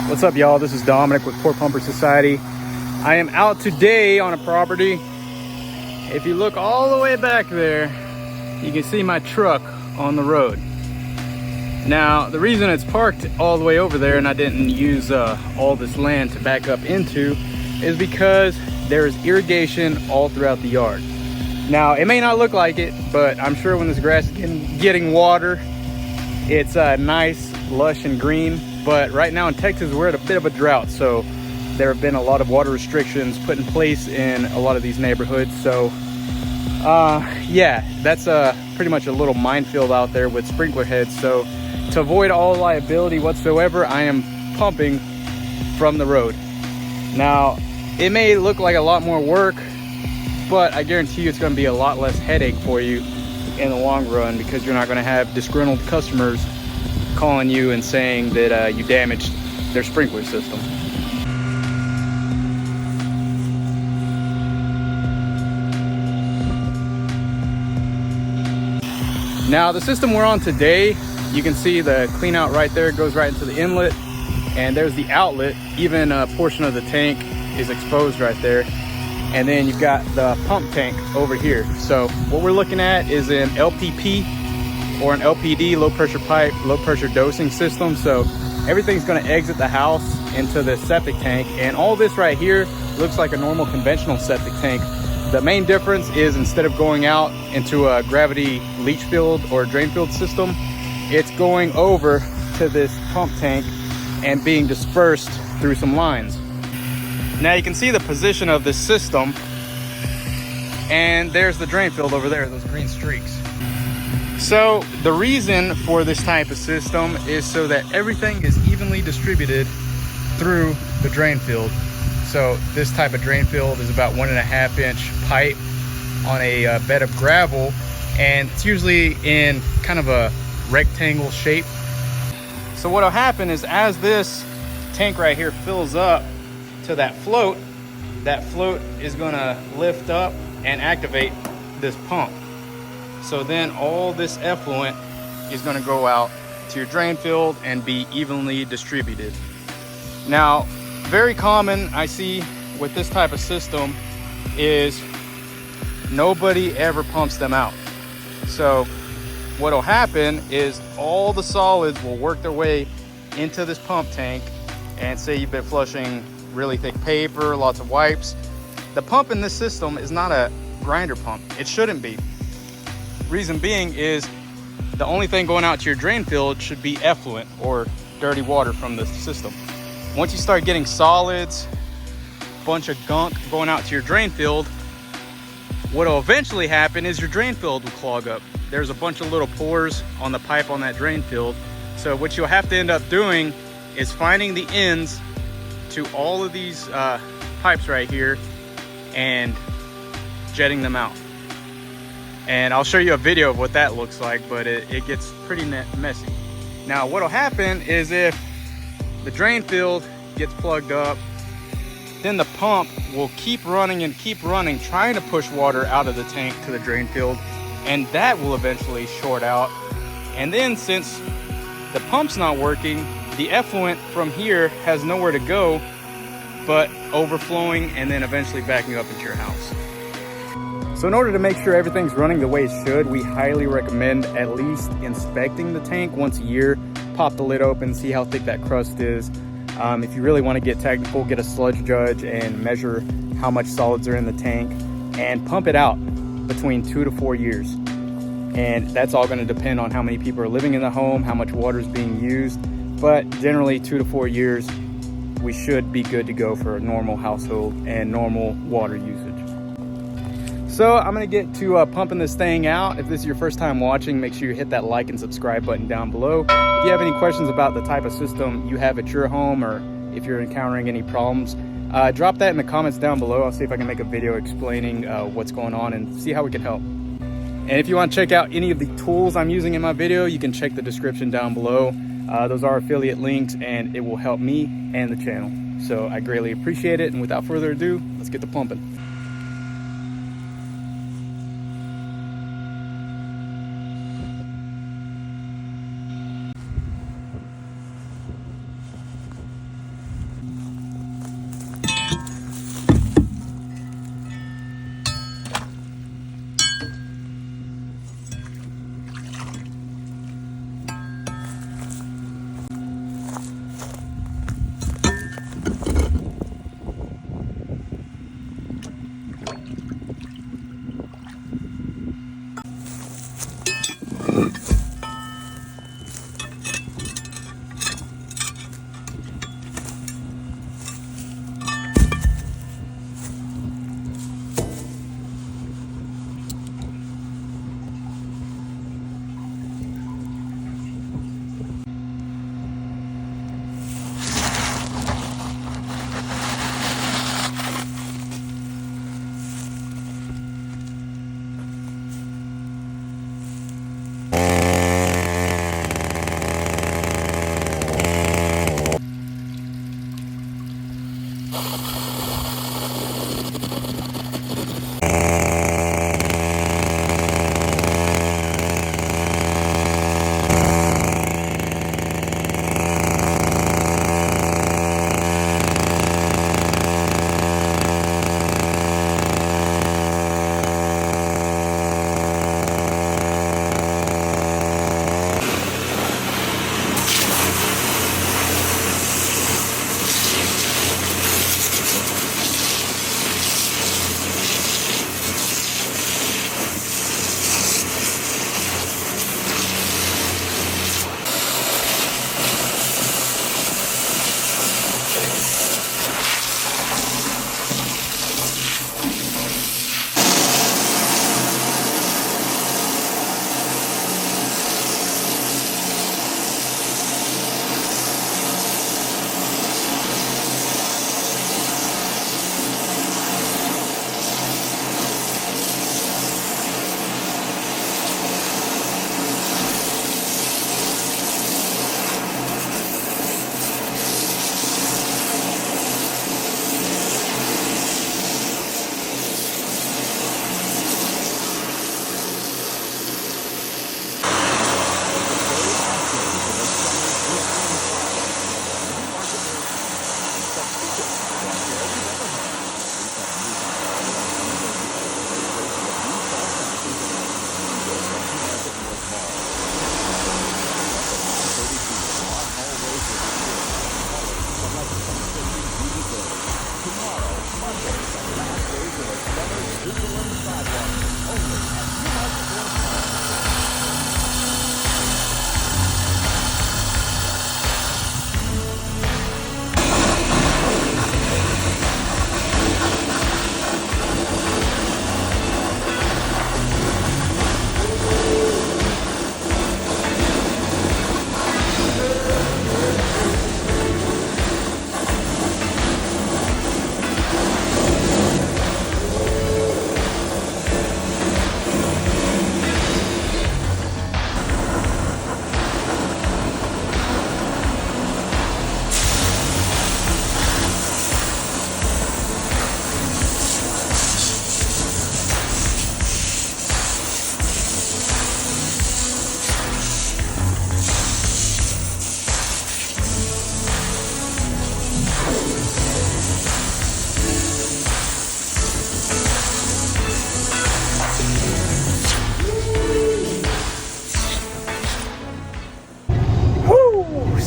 What's up, y'all? This is Dominic with PoorPumperSociety. I am out today on a property. If you look all the way back there, you can see my truck on the road. Now, the reason it's parked all the way over there and I didn't use all this land to back up into is because there is irrigation all throughout the yard. Now, it may not look like it, but I'm sure when this grass is getting water, it's nice, lush, and green. But right now in Texas, we're at a bit of a drought, so there have been a lot of water restrictions put in place in a lot of these neighborhoods. So yeah, that's pretty much a little minefield out there with sprinkler heads. So to avoid all liability whatsoever, I am pumping from the road. Now, it may look like a lot more work, but I guarantee you it's going to be a lot less headache for you in the long run, because you're not going to have disgruntled customers calling you and saying that you damaged their sprinkler system. Now, the system we're on today, you can see the clean out right there. It goes right into the inlet, and there's the outlet. Even a portion of the tank is exposed right there. And then you've got the pump tank over here. So what we're looking at is an LPP or an LPD, low pressure pipe, low pressure dosing system. So everything's going to exit the house into the septic tank, and all this right here looks like a normal conventional septic tank. The main difference is, instead of going out into a gravity leach field or drain field system, it's going over to this pump tank and being dispersed through some lines. Now you can see the position of this system, and there's the drain field over there, those green streaks. So the reason for this type of system is so that everything is evenly distributed through the drain field. So this type of drain field is about 1.5 inch pipe on a bed of gravel, and it's usually in kind of a rectangle shape. So what'll happen is, as this tank right here fills up to that float is gonna lift up and activate this pump. So then all this effluent is gonna go out to your drain field and be evenly distributed. Now, very common I see with this type of system is nobody ever pumps them out. So what'll happen is all the solids will work their way into this pump tank, and say you've been flushing really thick paper, lots of wipes. The pump in this system is not a grinder pump. It shouldn't be. Reason being is, the only thing going out to your drain field should be effluent or dirty water from the system. Once you start getting solids, bunch of gunk going out to your drain field, what'll eventually happen is your drain field will clog up. There's a bunch of little pores on the pipe on that drain field. So what you'll have to end up doing is finding the ends to all of these pipes right here and jetting them out. And I'll show you a video of what that looks like, but it gets pretty messy. Now, what'll happen is, if the drain field gets plugged up, then the pump will keep running and keep running, trying to push water out of the tank to the drain field, and that will eventually short out. And then, since the pump's not working, the effluent from here has nowhere to go but overflowing and then eventually backing up into your house. So in order to make sure everything's running the way it should, we highly recommend at least inspecting the tank once a year. Pop the lid open, see how thick that crust is. If you really want to get technical, get a sludge judge and measure how much solids are in the tank, and pump it out between 2 to 4 years. And that's all going to depend on how many people are living in the home, how much water is being used. But generally 2 to 4 years, we should be good to go for a normal household and normal water usage. So I'm gonna get to pumping this thing out. If this is your first time watching, make sure you hit that like and subscribe button down below. If you have any questions about the type of system you have at your home, or if you're encountering any problems, drop that in the comments down below. I'll see if I can make a video explaining what's going on and see how we can help. And if you want to check out any of the tools I'm using in my video, you can check the description down below. Those are affiliate links, and it will help me and the channel. So I greatly appreciate it. And without further ado, let's get to pumping.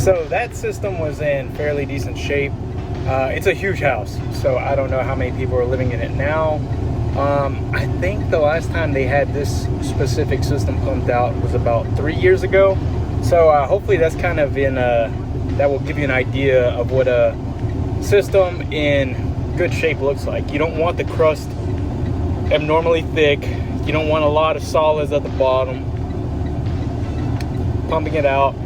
So that system was in fairly decent shape. It's a huge house, so I don't know how many people are living in it now. I think the last time they had this specific system pumped out was about 3 years ago. So hopefully that's kind of in that will give you an idea of what a system in good shape looks like. You don't want the crust abnormally thick. You don't want a lot of solids at the bottom. Pumping it out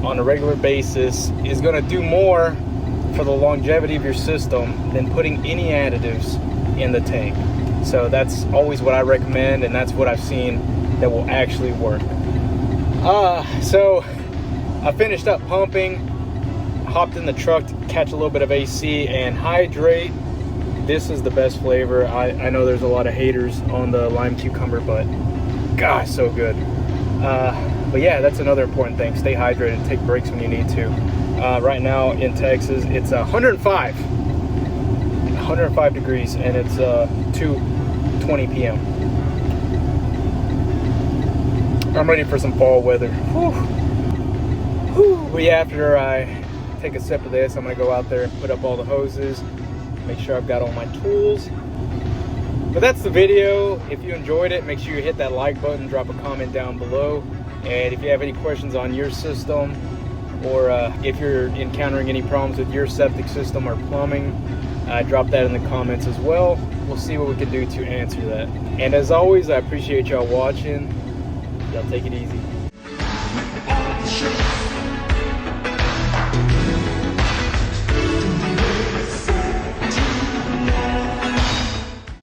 on a regular basis is going to do more for the longevity of your system than putting any additives in the tank. So that's always what I recommend, and that's what I've seen that will actually work. So I finished up pumping, hopped in the truck to catch a little bit of AC and hydrate. This is the best flavor. I know there's a lot of haters on the lime cucumber, but gosh, so good. But yeah, that's another important thing. Stay hydrated, take breaks when you need to. Right now in Texas, it's 105 degrees, and it's 2:20 p.m. I'm ready for some fall weather. Whew. Whew. But yeah, after I take a sip of this, I'm gonna go out there and put up all the hoses, make sure I've got all my tools. But that's the video. If you enjoyed it, make sure you hit that like button, drop a comment down below. And if you have any questions on your system, or if you're encountering any problems with your septic system or plumbing, drop that in the comments as well. We'll see what we can do to answer that. And as always, I appreciate y'all watching. Y'all take it easy.